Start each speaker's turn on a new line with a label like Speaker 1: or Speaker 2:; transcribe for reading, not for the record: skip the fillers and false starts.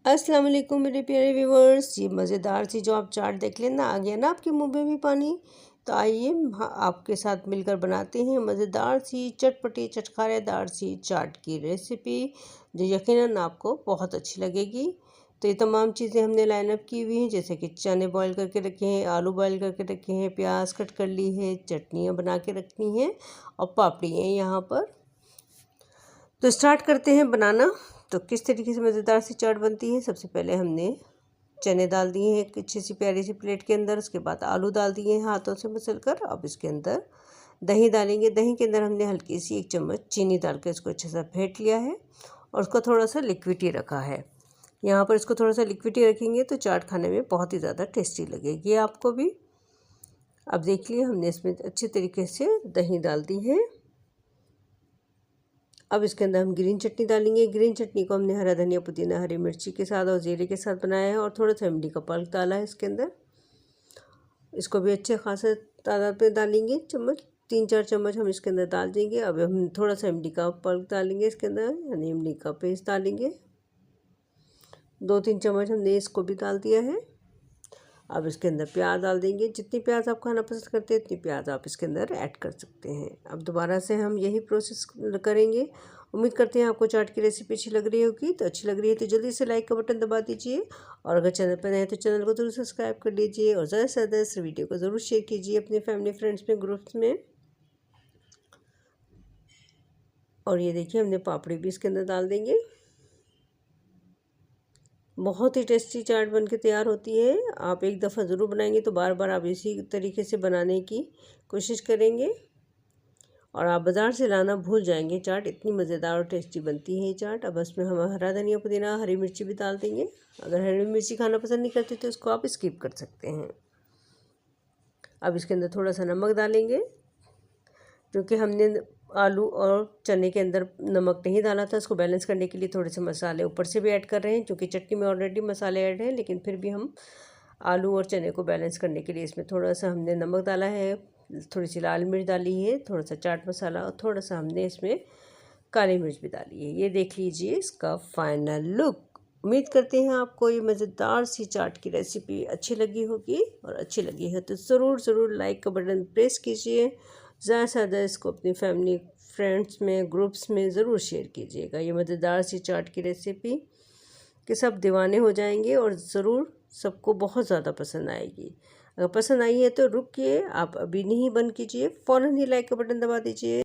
Speaker 1: अस्सलाम वालेकुम मेरे प्यारे व्यूवर्स। ये मज़ेदार सी जो आप चाट देख लेना आ गया ना आपके मुंह में भी पानी। तो आइए आपके साथ मिलकर बनाते हैं मज़ेदार सी चटपटी चटखारेदार सी चाट की रेसिपी, जो यकीनन आपको बहुत अच्छी लगेगी। तो ये तमाम चीज़ें हमने लाइन अप की हुई हैं, जैसे कि चने बॉईल करके रखे हैं, आलू बॉईल करके रखे हैं, प्याज कट कर ली है, चटनियाँ बना के रखनी हैं और पापड़ी हैं यहाँ पर। तो स्टार्ट करते हैं बनाना। तो किस तरीके से मज़ेदार सी चाट बनती है। सबसे पहले हमने चने डाल दिए हैं एक अच्छी सी प्यारी सी प्लेट के अंदर। उसके बाद आलू डाल दिए हैं हाथों से मसल कर। अब इसके अंदर दही डालेंगे। दही के अंदर हमने हल्की सी 1 चम्मच चीनी डाल के इसको अच्छे से फेंट लिया है और उसको थोड़ा सा लिक्विड ही रखा है। यहाँ पर इसको थोड़ा सा लिक्विड ही रखेंगे तो चाट खाने में बहुत ही ज़्यादा टेस्टी लगेगी आपको भी। अब देख लिए हमने इसमें अच्छे तरीके से दही डाल दी है। अब इसके अंदर हम ग्रीन चटनी डालेंगे। ग्रीन चटनी को हमने हरा धनिया, पुदीना, हरी मिर्ची के साथ और जीरे के साथ बनाया है और थोड़ा सा इमली का पल्प डाला है इसके अंदर। इसको भी अच्छे खासे तादाद में डालेंगे, 3-4 चम्मच हम इसके अंदर डाल देंगे। अब हम थोड़ा सा इमली का पल्प डालेंगे इसके अंदर, यानी इमली का पेस्ट डालेंगे। 2-3 चम्मच हमने इसको भी डाल दिया है। अब इसके अंदर प्याज डाल देंगे। जितनी प्याज आप खाना पसंद करते हैं इतनी प्याज आप इसके अंदर ऐड कर सकते हैं। अब दोबारा से हम यही प्रोसेस करेंगे। उम्मीद करते हैं आपको चाट की रेसिपी अच्छी लग रही होगी। तो अच्छी लग रही है तो जल्दी से लाइक का बटन दबा दीजिए और अगर चैनल पर नए हैं तो चैनल को ज़रूर सब्सक्राइब कर लीजिए और ज़्यादा से ज़्यादा इस वीडियो को ज़रूर शेयर कीजिए अपने फैमिली फ्रेंड्स में, ग्रुप्स में। और ये देखिए हमने पापड़ी भी इसके अंदर डाल देंगे। बहुत ही टेस्टी चाट बनके तैयार होती है। आप एक दफ़ा ज़रूर बनाएंगे तो बार बार आप इसी तरीके से बनाने की कोशिश करेंगे और आप बाज़ार से लाना भूल जाएंगे। चाट इतनी मज़ेदार और टेस्टी बनती है ये चाट। अब इसमें हम हरा धनिया, पुदीना, हरी मिर्ची भी डाल देंगे। अगर हरी मिर्ची खाना पसंद नहीं करते तो इसको आप स्किप कर सकते हैं। अब इसके अंदर थोड़ा सा नमक डालेंगे, क्योंकि हमने आलू और चने के अंदर नमक नहीं डाला था। इसको बैलेंस करने के लिए थोड़े से मसाले ऊपर से भी ऐड कर रहे हैं, क्योंकि चटनी में ऑलरेडी मसाले ऐड हैं, लेकिन फिर भी हम आलू और चने को बैलेंस करने के लिए इसमें थोड़ा सा हमने नमक डाला है, थोड़ी सी लाल मिर्च डाली है, थोड़ा सा चाट मसाला और थोड़ा सा हमने इसमें काली मिर्च भी डाली है। ये देख लीजिए इसका फाइनल लुक। उम्मीद करते हैं आपको ये मज़ेदार सी चाट की रेसिपी अच्छी लगी होगी और अच्छी लगी है तो ज़रूर लाइक का बटन प्रेस कीजिए। ज़्यादा से ज़्यादा इसको अपनी फैमिली फ्रेंड्स में, ग्रुप्स में ज़रूर शेयर कीजिएगा। ये मज़ेदार सी चाट की रेसिपी के सब दीवाने हो जाएंगे और ज़रूर सबको बहुत ज़्यादा पसंद आएगी। अगर पसंद आई है तो रुकिए, आप अभी नहीं बंद कीजिए, फ़ौरन ही लाइक का बटन दबा दीजिए।